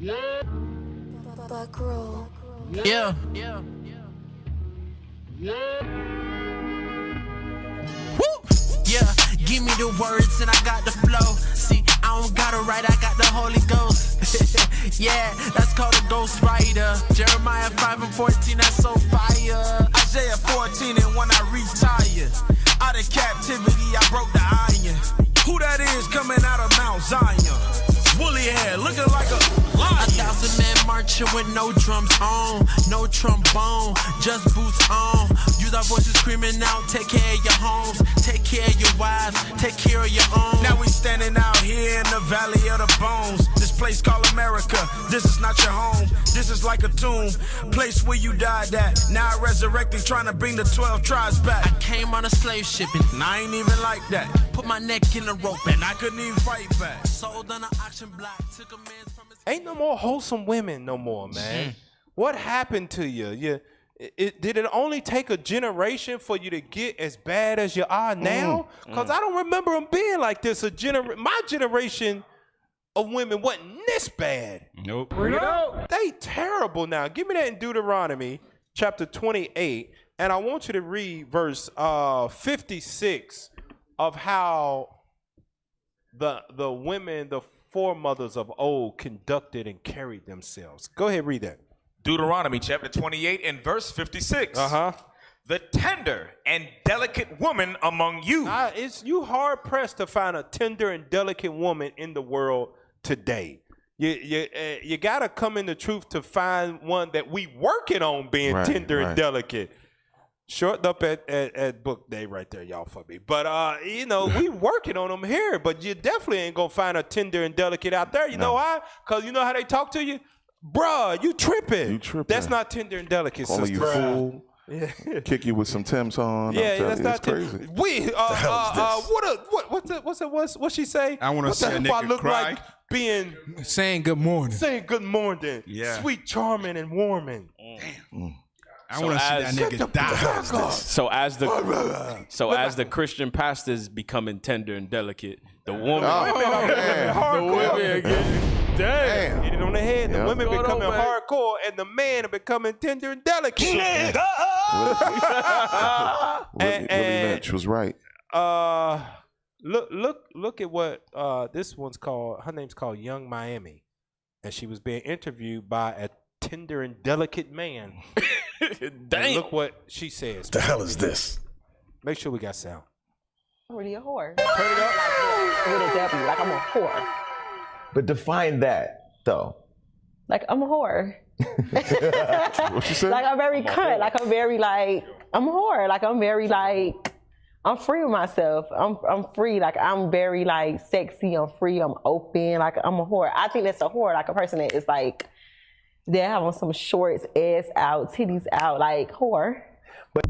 Yeah. Woo! Yeah, give me the words and I got the flow. See, I don't gotta write, I got the Holy Ghost. Yeah, that's called a ghost writer. Jeremiah 5:14, that's so fire. Isaiah 14, and when I retire, out of captivity I broke the iron. Who that is coming out of Mount Zion? Woolly hair, looking like a lion. 1,000 men marching with no drums on, no trombone, just boots on. Use our voices screaming out, take care of your homes, take care of your wives, take care of your own. Now we standing out here in the valley of the bones. This place called America, this is not your home. This is like a tomb, place where you died at. Now I resurrecting, trying to bring the 12 tribes back. I came on a slave shipping, and I ain't even like that. Put my neck in the rope and I couldn't even fight back. Sold on an auction block, took a man's from his... Ain't no more wholesome women no more, man. What happened to you? Did it only take a generation for you to get as bad as you are now? Because I don't remember them being like this. My generation of women wasn't this bad. Nope. Bring it out. They terrible now. Give me that in Deuteronomy chapter 28, and I want you to read verse 56 of how the women, the foremothers of old, conducted and carried themselves. Go ahead, read that. Deuteronomy chapter 28 and verse 56. The tender and delicate woman among you. You hard pressed to find a tender and delicate woman in the world today. You gotta come in the truth to find one that we working on being tender and delicate. Shortened up at book day right there, y'all, for me. But, we working on them here, but you definitely ain't going to find a tender and delicate out there. You know why? Because you know how they talk to you? Bruh, you tripping. That's not tender and delicate, Call you fool. Yeah. Kick you with some Tim's on. Yeah, that's not crazy. What's she say? I want to see a nigga look cry. like being saying good morning. Saying good morning. Yeah. Sweet, charming, and warming. Damn. I want to see that nigga die. So as the Christian pastors becoming tender and delicate, the woman, the women damn. Hit it on the head. The women becoming hardcore, and the man are becoming tender and delicate. Willie Lynch was right. Look at what this one's called. Her name's called Young Miami, and she was being interviewed by a tender and delicate man. Dang. Look what she says. The hell is this? Make sure we got sound. Really a whore. Turn it up. With a W, like I'm a whore. But define that, though. Like I'm a whore. What you say? Like I'm very cunt. Like I'm very I'm a whore. Like I'm very I'm free with myself. I'm free. Like I'm very sexy. I'm free. I'm open. Like I'm a whore. I think that's a whore. Like a person that is they have on some shorts, ass out, titties out, whore. But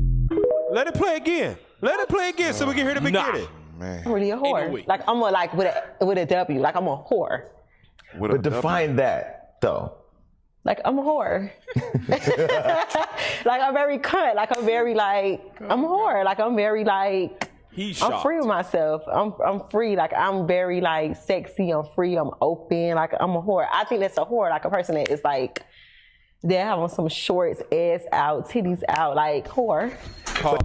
let it play again. Let it play again so we can hear the beginning. Man. I'm really a whore. I'm with a W. Like I'm a whore. But define that, though. Like I'm a whore. Like I'm very cunt. Like I'm very I'm a whore. Like I'm very I'm free with myself. I'm free. Like I'm very sexy. I'm free. I'm open. Like I'm a whore. I think that's a whore. Like a person that is they have on some shorts, ass out, titties out, whore. Now,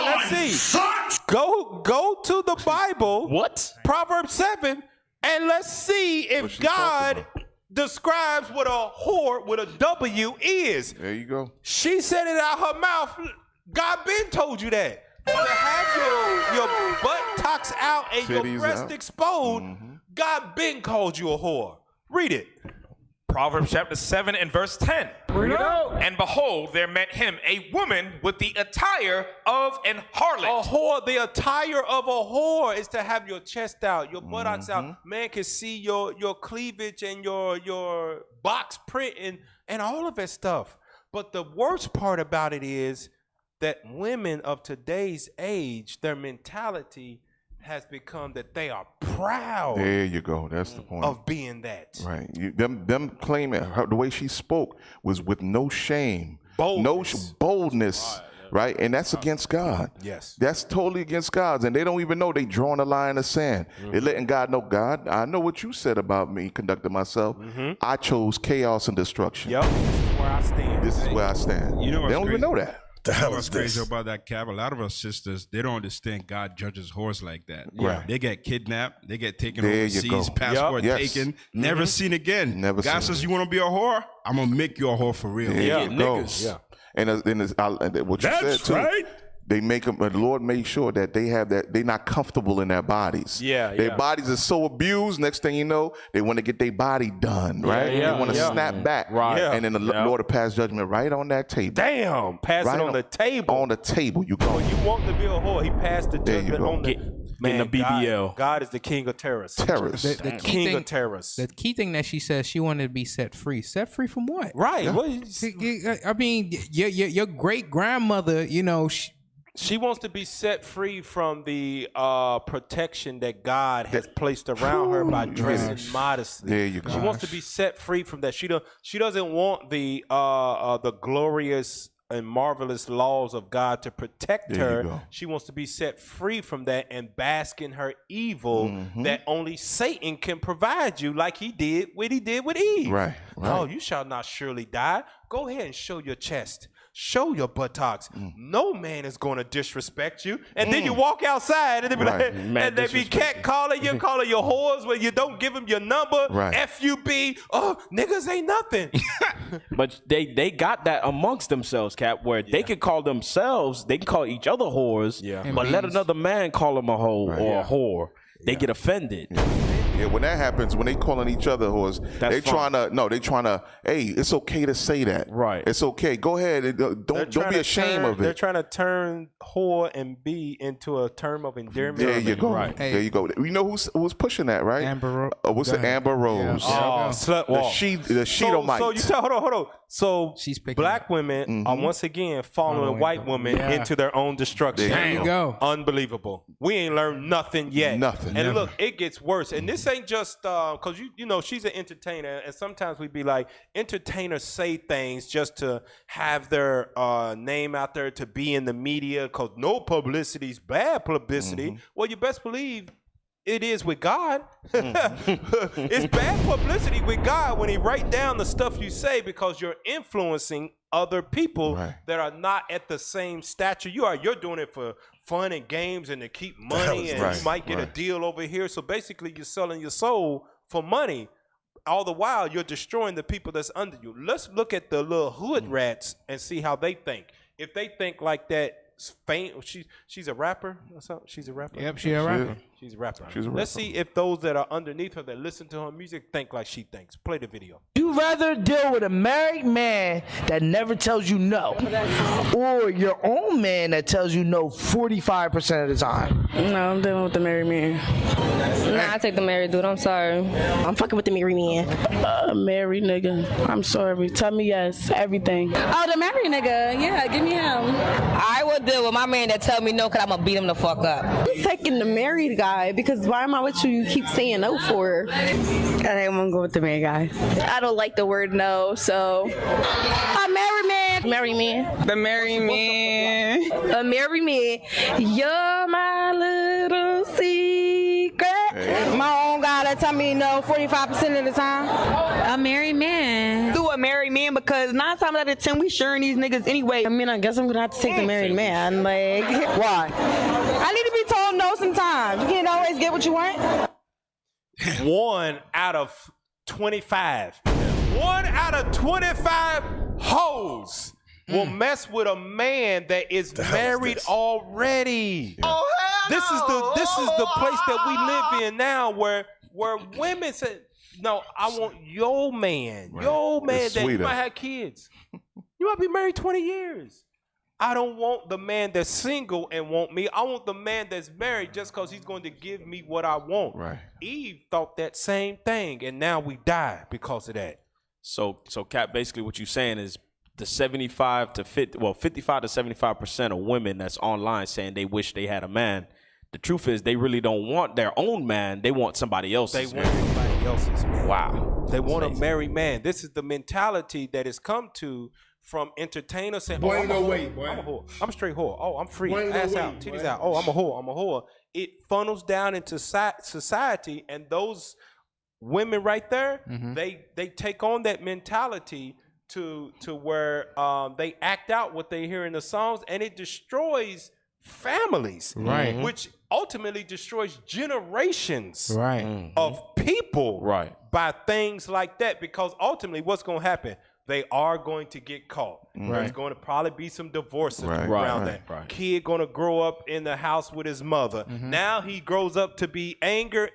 let's see. Go to the Bible. What? Proverbs 7, and let's see if God describes what a whore with a W is. There you go. She said it out her mouth. God been told you that. To have your butt tucks out and Titties your breast out. exposed, God been called you a whore. Read it. Proverbs chapter 7 and verse 10. Bring it out. And behold, there met him a woman with the attire of an harlot. A whore, the attire of a whore is to have your chest out, your buttocks out. Man can see your cleavage and your box print and all of that stuff. But the worst part about it is that women of today's age, their mentality has become that they are proud. There you go. That's the point. Of being that. Right. Them claiming the way she spoke was with no shame. Boldness. Boldness. right? And that's against God. Yes. That's totally against God. And they don't even know they drawing a line in the sand. They're letting God know, God, I know what you said about me conducting myself. I chose chaos and destruction. Yep. This is where I stand. This is where I stand. You know what's they don't crazy? even know that. The hell What's is crazy this? about that, Cap? A lot of our sisters, they don't understand God judges whores like that. Right. They get kidnapped, they get taken There you overseas, go. passport Yup. Yes. taken, never seen again. Never God seen says, you want to be a whore? I'm going to make you a whore for real. There you go. niggas. Yeah. And then what you That's said too. right. They make them. The Lord made sure that they have that. They're not comfortable in their bodies. Yeah, Their yeah. bodies are so abused. Next thing you know, they want to get their body done. Right. yeah, they want to yeah. snap back. Right. Yeah. And then the Lord will pass judgment right on that table. Damn. Pass Right it on the table. On the table. You go. When you want to be a whore, he passed the There you judgment go. on the Get in the God, BBL. God is the king of terrorists. Terrorists. The key King thing, of terrorists. the key thing that she says she wanted to be set free. Set free from what? Right. What I mean, your great grandmother, you know, she wants to be set free from the protection that God has placed around her by dressing modestly. There you go. She wants to be set free from that. She doesn't want the glorious and marvelous laws of God to protect There you her. go. She wants to be set free from that and bask in her evil that only Satan can provide you, like he did with Eve. Right. Oh, you shall not surely die. Go ahead and show your chest. Show your buttocks. No man is going to disrespect you. And then you walk outside and they be Right. like, and they be calling you whores when you don't give them your number. Right. FUB. Oh, niggas ain't nothing. But they got that amongst themselves, Cap, where they can call themselves, they can call each other whores, but let another man call them a hoe or a whore. They get offended. Yeah, when that happens, when they calling each other whores, they trying to, hey, it's okay to say that. Right. It's okay. Go ahead. Don't be ashamed of They're it. trying to turn whore and B into a term of endearment. There you go. Right. There you go. You know who's pushing that, right? Amber. What's the Amber Rose? Oh, slut walk. The Sheedomite. So you tell, hold on. So She's picking black women are once again following white women into their own destruction. There you go. Unbelievable. We ain't learned nothing yet. Nothing. And Never. look, it gets worse. And this ain't just because you know she's an entertainer, and sometimes we be like, entertainers say things just to have their name out there to be in the media because no publicity is bad publicity. Well, you best believe it is with God. It's bad publicity with God when he write down the stuff you say because you're influencing other people that are not at the same stature you are. You're doing it for fun and games and to keep money, and you might get a deal over here. So basically you're selling your soul for money. All the while you're destroying the people that's under you. Let's look at the little hood rats and see how they think. If they think like that, she's a rapper or something. She's a rapper. Yep, she's a rapper. She's a rapper. She's a Let's rapper. see if those that are underneath her that listen to her music think like she thinks. Play the video. You rather deal with a married man that never tells you no, or your own man that tells you no 45% of the time? No, I'm dealing with the married man. Nah, I take the married dude. I'm sorry. I'm fucking with the married man. Married nigga. I'm sorry. Tell me yes. Everything. Oh, the married nigga. Yeah, give me him. I would deal with my man that tell me no because I'm going to beat him the fuck up. I'm taking the married guy because why am I with you? You keep saying no for. Okay, I'm gonna go with the married guy. I don't like the word no, so. A married man. Married man. The married man. A married man. You're my little secret. My own guy that tell me no 45% of the time. A married man. Do a married man because 9 times out of 10 we sharing these niggas anyway. I mean, I guess I'm gonna have to take the married man. Like, Why? I need to be told no sometimes. You can't always get what you want. 1 out of 25. 1 out of 25 hoes will mess with a man that is married already. Oh, hell this is the place that we live in now where women say, no, I want your man. Your man It's that you sweeter. might have kids. You might be married 20 years. I don't want the man that's single and want me. I want the man that's married just because he's going to give me what I want. Right. Eve thought that same thing, and now we die because of that. So Cap, basically what you're saying is the 55 to 75% of women that's online saying they wish they had a man. The truth is they really don't want their own man. They want somebody else's. They want somebody else's man. Wow. They want a married man. This is the mentality that has come to from entertainers saying, Boy, "Oh, I'm no a whore. way, boy. I'm a whore. I'm a straight whore. Oh, I'm free. Boy, no Ass way, out, titties boy. out. Oh, I'm a whore. I'm a whore." It funnels down into society, and those women right there, they take on that mentality to where they act out what they hear in the songs, and it destroys families, Right. which ultimately destroys generations Right. of people Right. by things like that, because ultimately what's going to happen, they are going to get caught. There's going to probably be some divorces around that. Kid going to grow up in the house with his mother. Now he grows up to be angry,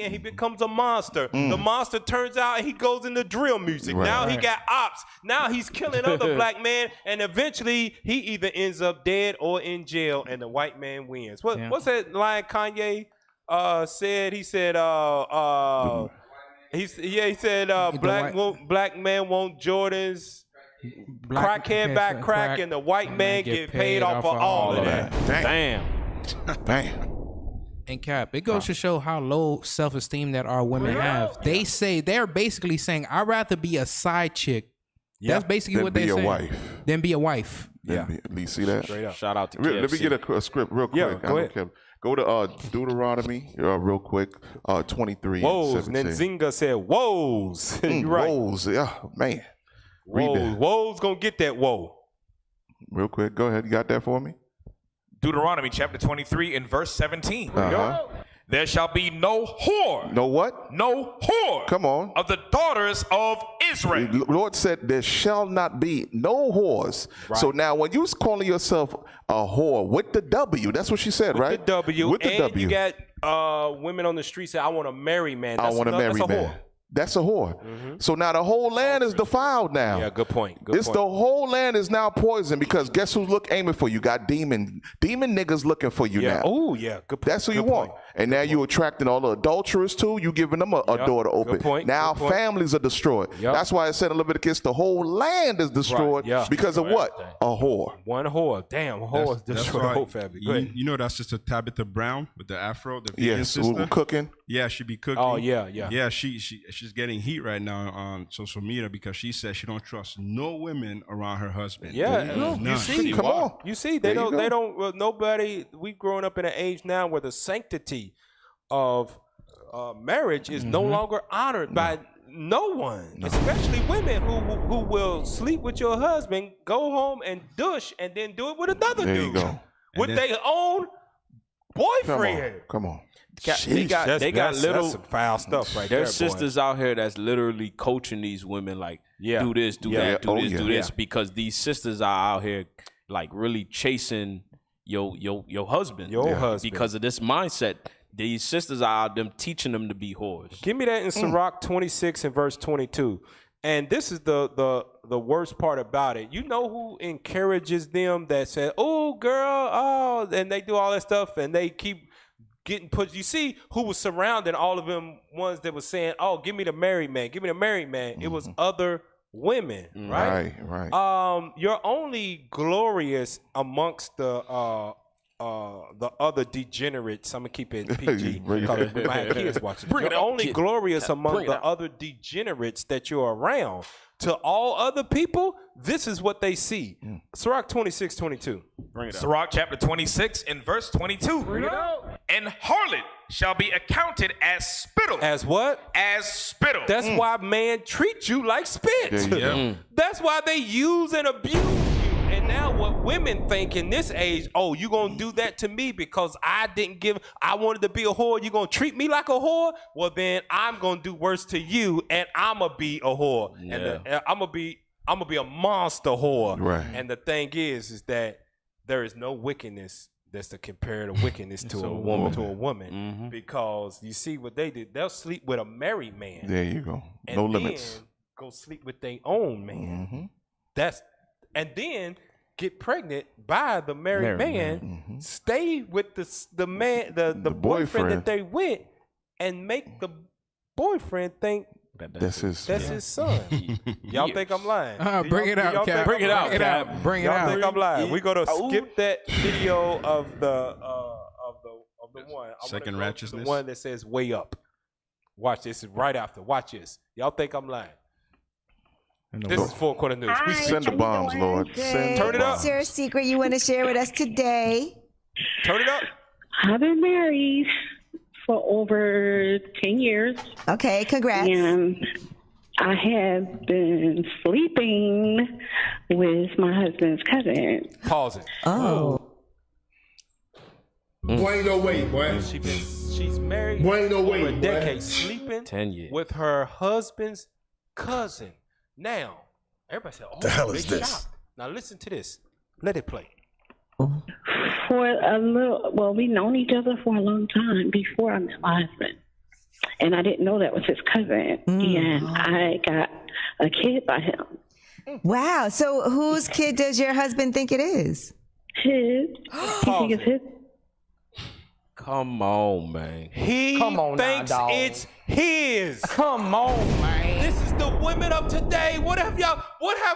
and he becomes a monster. The monster turns out and he goes into drill music. Now he got ops. Now he's killing other black men, and eventually he either ends up dead or in jail, and the white man wins. What's that line Kanye said? He said, he said, black man want Jordans, crackhead buy crack, and the white man get paid off for all of that. Damn. And Cap, it goes to show how low self-esteem that our women have. They say, they're basically saying, I'd rather be a side chick. That's basically what they say. Than be a wife. Do you see that? Straight up. Shout out to Let KFC. me get a script real quick. Yeah, go ahead. Go to Deuteronomy real quick, 23. Woes. 17. Nenzinga said, woes. You right. Woes. Yeah, man. Read that. Woes gonna get that woe. Real quick. Go ahead. You got that for me? Deuteronomy chapter 23 and verse 17. Uh-huh. There shall be no whore. No what? No whore. Come on. Of the daughters of Israel. The Lord said there shall not be no whores. Right. So now when you was calling yourself a whore with the W, that's what she said, With right? the W. With the and W. you got women on the street say, I want to marry man. I want to marry that's a man. whore. That's a whore. So now the whole land is defiled now. Yeah, good point. The whole land is now poisoned because guess who's aiming for you? Got demon niggas looking for you now. Oh, yeah. Good point. That's who you want. And now you attracting all the adulterers too. You giving them a door to open. Good point. Now Good point. families are destroyed. That's why it said in Leviticus the whole land is destroyed because of what? A whore. One whore. Damn, a whore is destroyed the whole family. Go ahead. You know that's Sister Tabitha Brown with the afro, the vegan Yes, sister. cooking. Yeah, she be cooking. Oh, yeah. Yeah, she's getting heat right now on social media because she says she don't trust no women around her husband. Yeah, you see, Come on. You see, they don't. Nobody. We growing up in an age now where the sanctity of marriage is no longer honored by no one, especially women who will sleep with your husband, go home and douche, and then do it with another There dude you go. with their own boyfriend. Come on. They got little that's some foul stuff right there. There's sisters out here that's literally coaching these women like, do this, do that, do this, do this, because these sisters are out here like really chasing your husband. Your husband. Because of this mindset. These sisters are out them teaching them to be whores. Give me that in Sirach 26 and verse 22. And this is the worst part about it. You know who encourages them that say, oh, girl, oh, and they do all that stuff and they keep getting pushed. You see who was surrounding all of them ones that was saying, oh, give me the married man, give me the married man. It was other women, right? Right. You're only glorious amongst the other degenerates. I'm gonna keep it PG because we might have kids watching. You're only glorious among the other degenerates that you're around. To all other people, this is what they see. Sirach 26:22. Bring it up. Sirach chapter 26 and verse 22. Bring it out. And harlot shall be accounted as spittle. As what? As spittle. That's why man treats you like spit. That's why they use and abuse you. And now what women think in this age, oh, you gonna do that to me because I wanted to be a whore, you gonna treat me like a whore? Well, then I'm gonna do worse to you and I'ma be a whore. And I'm gonna be a monster whore. Right. And the thing is that there is no wickedness that's the comparative wickedness to a woman. Because you see what they did, they'll sleep with a married man. There you go. And No then limits. go sleep with their own man. And then get pregnant by the married man, stay with the man, the boyfriend that they with, and make the boyfriend think that's his son. Y'all think I'm lying? Bring it out, Cap. Bring it out, Cap. Bring it Y'all out. think I'm lying? We're gonna skip that video of the one. Second the righteousness. one that says way up. Watch this. Is right after. Watch this. Y'all think I'm lying? This is 4 Corner News. We send the bombs, Lord. Send Turn it up. What's your secret you want to share with us today? Turn it up. I've been married for over 10 years. Okay, congrats. And I have been sleeping with my husband's cousin. Pause it. Oh. Boy, ain't no way, boy. She's married Boy, ain't no way, for a boy. decade, sleeping 10 years. with her husband's cousin. Now, everybody said, "Oh, The hell big is this?" shock. Now listen to this. Let it play. For a little, well, we've known each other for a long time before I met my husband. And I didn't know that was his cousin. And I got a kid by him. Wow. So whose kid does your husband think it is? His. He thinks it's his. Come on, man. He Come on now, thinks dog. it's his. Come on, man. This is the women of today. What have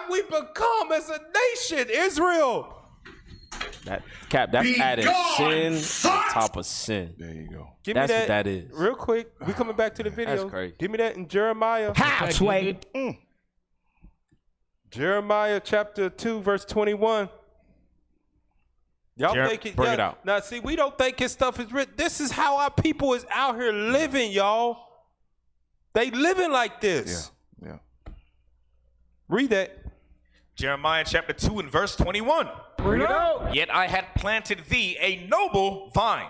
we become as a nation, Israel? That's adding sin on top of sin. There you go. Give That's me that, what that is. real quick. We coming back to the video. That's crazy. Give me that in Jeremiah. How, Sway? Jeremiah chapter 2, verse 21. Y'all think it? Bring it out. Now, see, we don't think his stuff is written. This is how our people is out here living, y'all. They living like this. Yeah. Read that. Jeremiah chapter 2 and verse 21. Bring it out. Yet I had planted thee a noble vine,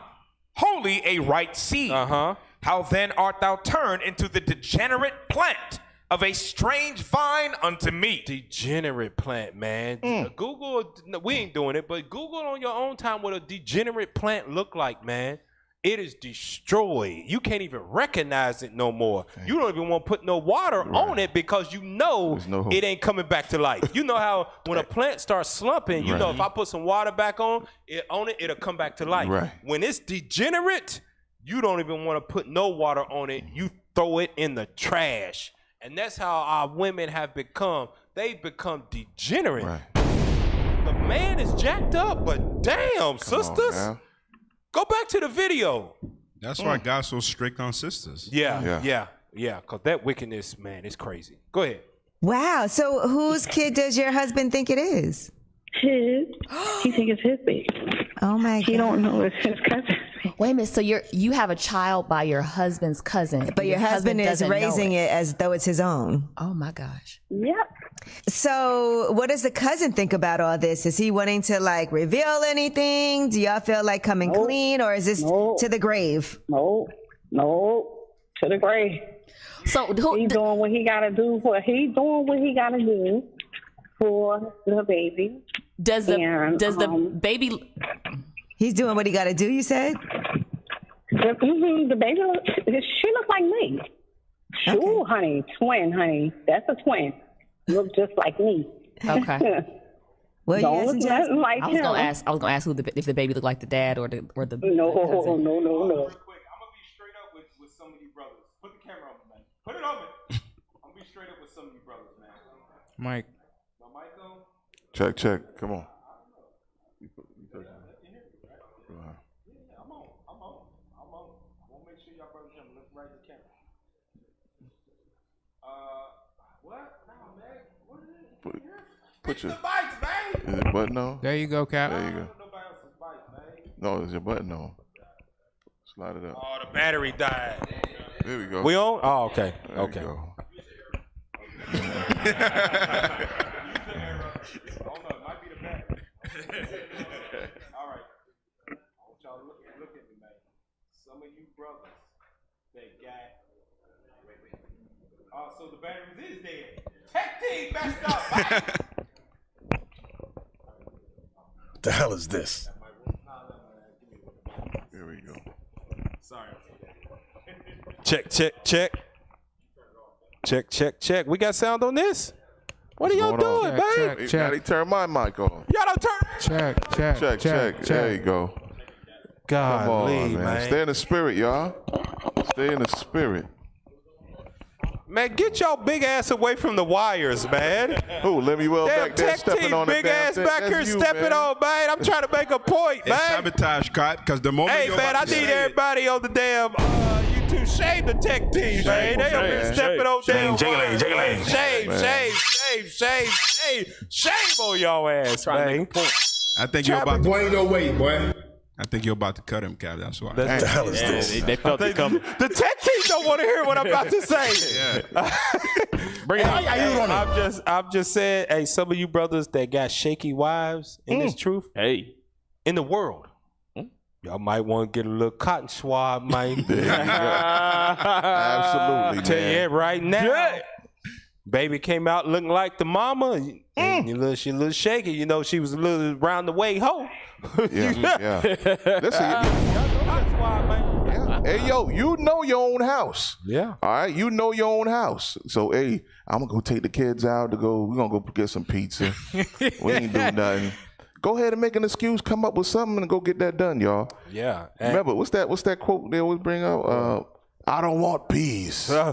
wholly a right seed. How then art thou turned into the degenerate plant of a strange vine unto me? Degenerate plant, man. Google, no, we ain't doing it, but Google on your own time what a degenerate plant look like, man. It is destroyed. You can't even recognize it no more. You don't even want to put no water on it because you know it ain't coming back to life. You know how when a plant starts slumping, you know if I put some water back on it, it'll come back to life. Right. When it's degenerate, you don't even want to put no water on it. You throw it in the trash. And that's how our women have become. They've become degenerate. Right. The man is jacked up, but damn, sisters. Go back to the video. That's why God's so strict on sisters. Yeah. Because that wickedness, man, is crazy. Go ahead. Wow. So whose kid does your husband think it is? His. He thinks it's his baby. Oh my God. He don't know it's his cousin. Wait a minute. So you have a child by your husband's cousin, But your husband is doesn't know raising it as though it's his own. Oh my gosh. Yep. So what does the cousin think about all this? Is he wanting to like reveal anything? Do y'all feel like coming clean, or is this to the grave? No, to the grave. So he's doing what he gotta do for the baby. Does the baby? He's doing what he got to do. You said. The baby, she looks like me. Okay. Ooh, honey, twin, honey. That's a twin. Look just like me. Okay. Well, don't look nothing like I was him. gonna ask if the baby looked like the dad or the No. I'm gonna be straight up with some of you brothers. Put the camera on me, man. Put it on me. I'm gonna be straight up with some of you brothers, man. Mike. My mic on? Check. Come on. I'm on. I want to make sure y'all brothers can look right at the camera. What? No, man. What is it? Put your the bites, man. Is your button on? There you go, Cap. There you go. No, is your button on? Slide it up. Oh, the battery died. There we go. We on? Oh, okay. There Okay. we go. All right. I want y'all to look at me, man. Some of you brothers that got. Oh, so the batteries is dead. Tech team messed up. What the hell is this? Here we go. Sorry. Check. We got sound on this? What are y'all doing, man? Now they turn my mic on. Y'all don't turn. Check. There you go. God, come on, man. Stay in the spirit, y'all. Stay in the spirit. Man, get y'all big ass away from the wires, man. Who? Lemuel back there stepping on the big ass damn back thing. here That's you, stepping man. on, man. I'm trying to make a point, It's man. sabotage, Scott, because the moment Hey, you're man, I about to need say it- everybody on the damn YouTube. Shame the tech team, man. They over here stepping on damn wires. Shame. Shame on y'all ass, man. I think you're about to. Boy, ain't no way, boy. I think you're about to cut him, Cap. That's why. What the hell is this? They felt it coming. The tech team don't want to hear what I'm about to say. Bring it on. I'm just saying, hey, some of you brothers that got shaky wives in this truth, hey, in the world, y'all might want to get a little cotton swab, man. Absolutely, Tell you it right now. Baby came out looking like the mama. And she a little shaky. You know, she was a little round the way hoe. Yeah. Listen, hey, yo, you know your own house. Yeah. All right, you know your own house. So, hey, I'm gonna go take the kids out we're gonna go get some pizza. We ain't do nothing. Go ahead and make an excuse, come up with something and go get that done, y'all. Yeah. Remember, what's that quote they always bring up? I don't want peace. I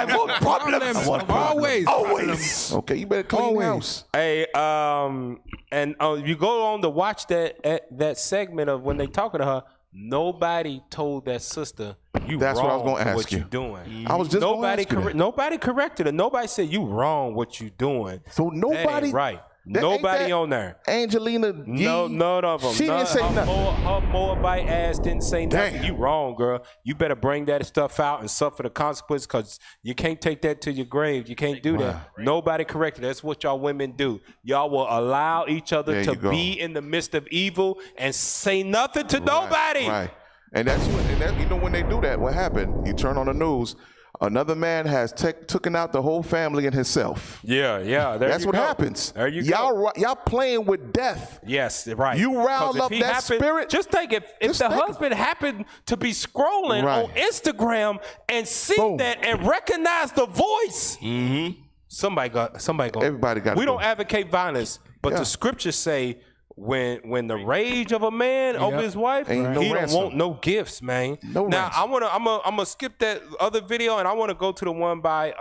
want problems. I want problems. Always. Okay, you better clean your house. Hey, and you go on to watch that segment of when they talking to her. Nobody told that sister you That's wrong what I was gonna for ask what you. you doing. I was just nobody gonna ask you that. nobody corrected her. Nobody said you wrong what you doing. So nobody That ain't right. Nobody on there. Angelina No, none of them. She didn't say nothing. Her Moabite ass didn't say nothing. Damn. You wrong, girl. You better bring that stuff out and suffer the consequences because you can't take that to your grave. You can't do that. Nobody corrected. That's what y'all women do. Y'all will allow each other There to you go. be in the midst of evil and say nothing to nobody. Right. And that's when they do that, what happened? You turn on the news, another man has taken out the whole family and himself. Yeah. That's what happens. There you go. Y'all playing with death. Yes, right. You riled up that spirit. Just think if the husband happened to be scrolling on Instagram and see that and recognize the voice, somebody got. Everybody got. We don't advocate violence, but the scriptures say when the rage of a man over his wife, he don't want no gifts, man. No now ransom. I'm gonna skip that other video and I want to go to the one by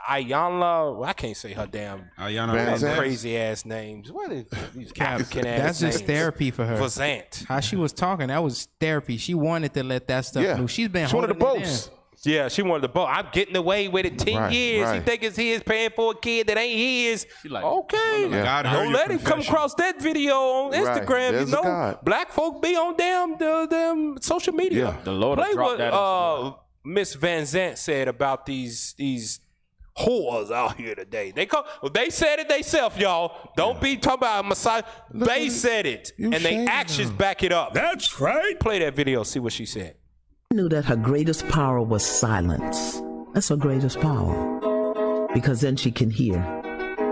Ayanla. I can't say her damn crazy ass names. What is these African ass That's names? just therapy for her. Vazant. How she was talking, that was therapy. She wanted to let that stuff loose. She's been She wanted holding to it boast. Yeah, she wanted to boast. I'm getting away with it 10 years. He right. think it's his, paying for a kid that ain't his. Like, okay. Don't let him come across that video on Instagram. There's You know, a God. black folk be on damn social media. Yeah. The Lord Play dropped that. what Miss Van Zant said about these whores out here today. They said it themselves, y'all. Don't be talking about Messiah. They said it, and they actions back it up. That's right. Play that video. See what she said. Knew that her greatest power was silence. That's her greatest power, because then she can hear.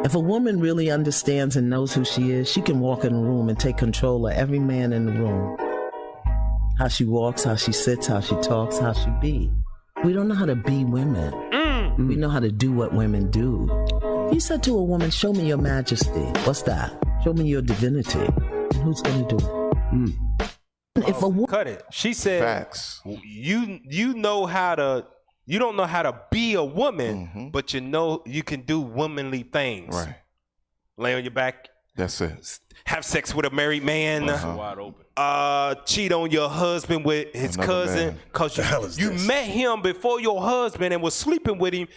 If a woman really understands and knows who she is, she can walk in a room and take control of every man in the room. How she walks, how she sits, how she talks, how she be. We don't know how to be women. We know how to do what women do. You said to a woman, show me your majesty. What's that? Show me your divinity. And who's going to do it? If a Cut it. She said, Facts. You know how to. You don't know how to be a woman, but you know you can do womanly things. Right. Lay on your back. That's it. Have sex with a married man. Wide open. Cheat on your husband with his Another cousin man. because you met him before your husband and was sleeping with him.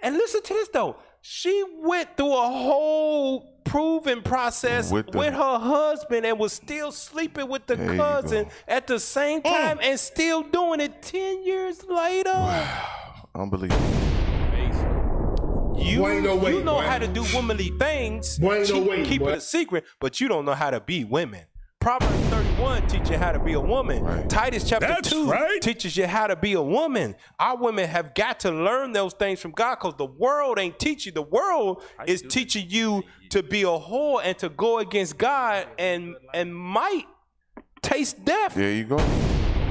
And listen to this though. She went through a whole proving process with her husband and was still sleeping with the cousin at the same time and still doing it 10 years later. Wow. Unbelievable. You know how to do womanly things. Keep it a secret, but you don't know how to be women. Proverbs 31 teaches you how to be a woman. Right. Titus chapter 2 teaches you how to be a woman. Our women have got to learn those things from God because the world ain't teaching. The world is teaching you to be a whore and to go against God and might taste death. There you go.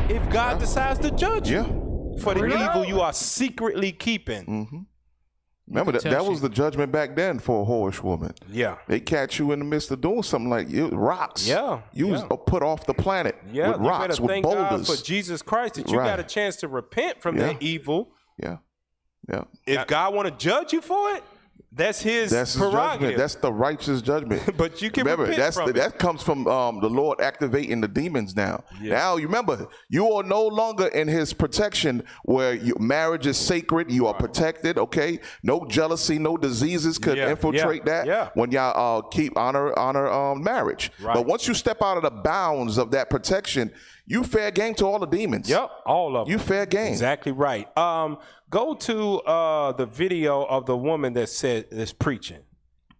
If God decides to judge you for the Yeah. evil you are secretly keeping. Remember that was the judgment back then for a whorish woman. Yeah. They catch you in the midst of doing something like rocks. Yeah. You was put off the planet with you rocks, better with thank boulders. God for Jesus Christ that you got a chance to repent from that evil. Yeah. If God want to judge you for it, That's his judgment. prerogative. That's the righteous judgment. But you can remember repent from it. that comes from the Lord activating the demons now. Now you remember you are no longer in his protection where your marriage is sacred. You are protected. Okay, no jealousy, no diseases could infiltrate that when y'all keep honor marriage. But once you step out of the bounds of that protection, you fair game to all the demons. Yep, all of them. You fair game. Exactly right. Go to the video of the woman that said this preaching.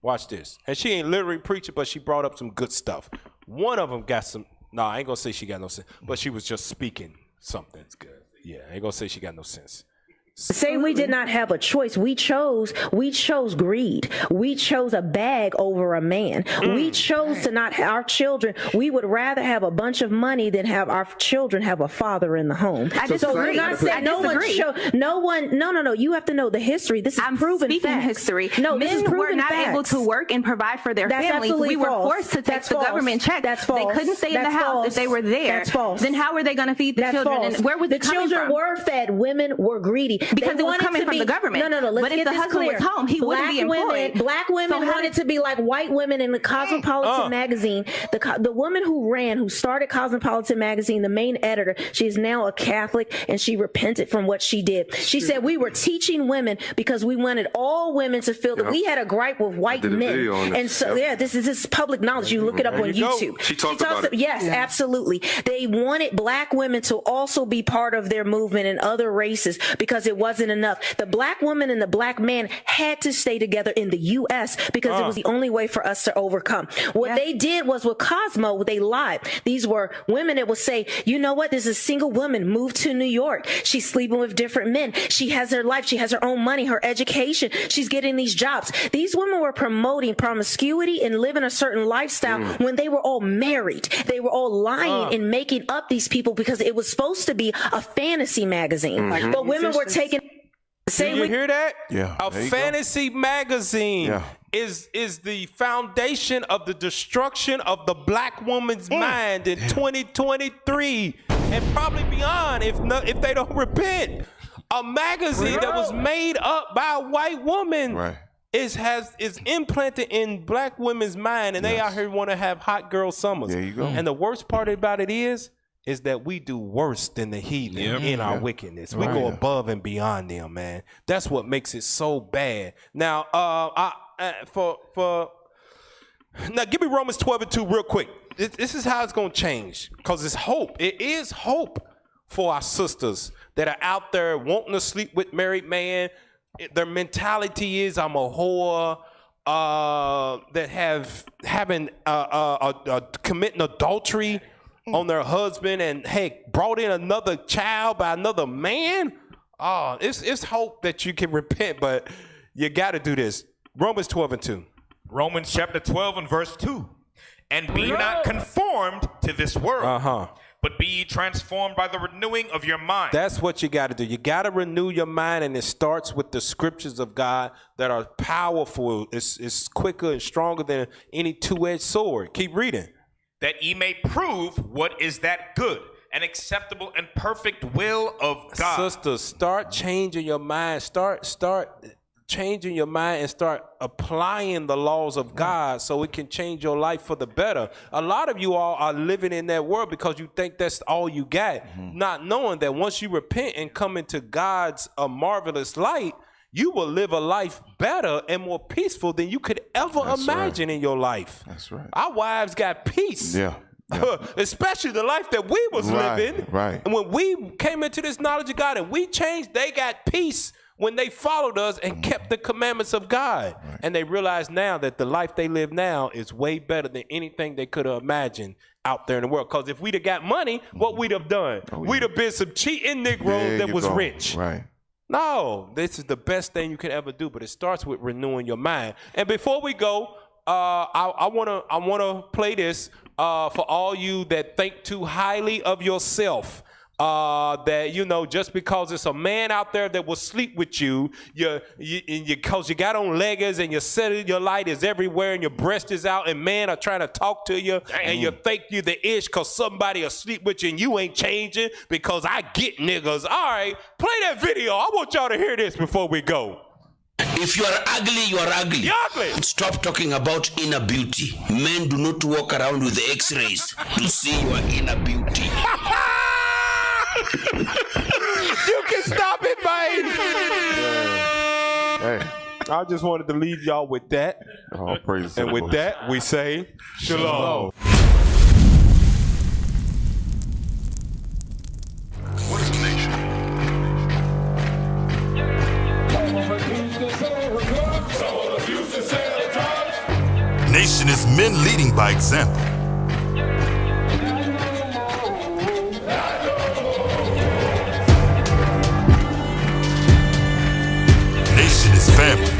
Watch this. And she ain't literally preaching, but she brought up some good stuff. One of them got some, I ain't gonna say she got no sense, but she was just speaking something. It's good. Yeah, I ain't gonna say she got no sense. Say we did not have a choice. We chose greed. We chose a bag over a man. We chose to not have our children. We would rather have a bunch of money than have our children have a father in the home. I disagree. So we're not saying no. You have to know the history. This is proven speaking history. No, men were not able to work and provide for their families. We were forced to take the government check. That's false. They couldn't stay in the house if they were there. That's false. Then how were they going to feed the children? False. And where was the children were fed? Women were greedy. Because it was coming from the government. No. Let's but get if the this husband clear. was home, he wouldn't be employed. Black women wanted to be like white women in the Cosmopolitan magazine. The woman who started Cosmopolitan magazine, the main editor, she is now a Catholic, and she repented from what she did. She said we were teaching women because we wanted all women to feel that we had a gripe with white men. And so this is public knowledge. You look it up on YouTube. She talked about it. Yes, absolutely. They wanted black women to also be part of their movement and other races because it wasn't enough. The black woman and the black man had to stay together in the U.S. because it was the only way for us to overcome. What they did was with Cosmo, they lied. These were women that would say, you know what, there's a single woman moved to New York. She's sleeping with different men. She has her life. She has her own money, her education. She's getting these jobs. These women were promoting promiscuity and living a certain lifestyle when they were all married. They were all lying and making up these people because it was supposed to be a fantasy magazine. But women were taking... Did you hear that? Yeah. A fantasy magazine is the foundation of the destruction of the black woman's mind in 2023 and probably beyond if they don't repent. A magazine that was made up by a white woman is implanted in black women's mind, and they out here want to have hot girl summers. There you go. And the worst part about it is that we do worse than the heathen in our wickedness. We go above and beyond them, man. That's what makes it so bad. Now, now give me Romans 12:2 real quick. This is how it's gonna change, because it's hope. It is hope for our sisters that are out there wanting to sleep with married man. Their mentality is I'm a whore. That having committing adultery on their husband and brought in another child by another man. It's hope that you can repent, but you got to do this. Romans 12:2. Romans chapter 12 and verse 2. And be not conformed to this world, but be ye transformed by the renewing of your mind. That's what you got to do. You got to renew your mind, and it starts with the scriptures of God that are powerful. It's quicker and stronger than any two-edged sword. Keep reading. That ye may prove what is that good and acceptable and perfect will of God. Sisters, start changing your mind. Start changing your mind and start applying the laws of God so it can change your life for the better. A lot of you all are living in that world because you think that's all you got, not knowing that once you repent and come into God's marvelous light, you will live a life better and more peaceful than you could ever imagine in your life. That's right. Our wives got peace. Especially the life that we was living. And when we came into this knowledge of God and we changed, they got peace when they followed us and kept the commandments of God. And they realize now that the life they live now is way better than anything they could have imagined out there in the world. Because if we'd have got money, what we'd have done? We'd have been some cheating Negroes that was rich. No, this is the best thing you can ever do, but it starts with renewing your mind. And before we go, I wanna play this for all you that think too highly of yourself. That just because it's a man out there that will sleep with you, because you got on leggings and your light is everywhere and your breast is out and men are trying to talk to you and you think you the ish because somebody will sleep with you and you ain't changing because I get niggas. All right, play that video. I want y'all to hear this before we go. If you are ugly, you are ugly. You're ugly. Stop talking about inner beauty. Men do not walk around with X-rays to see your inner beauty. You can stop it, man. Hey, I just wanted to leave y'all with that. Oh, praise and with that, we say shalom. What is a nation? Nation is men leading by example. Nation is family.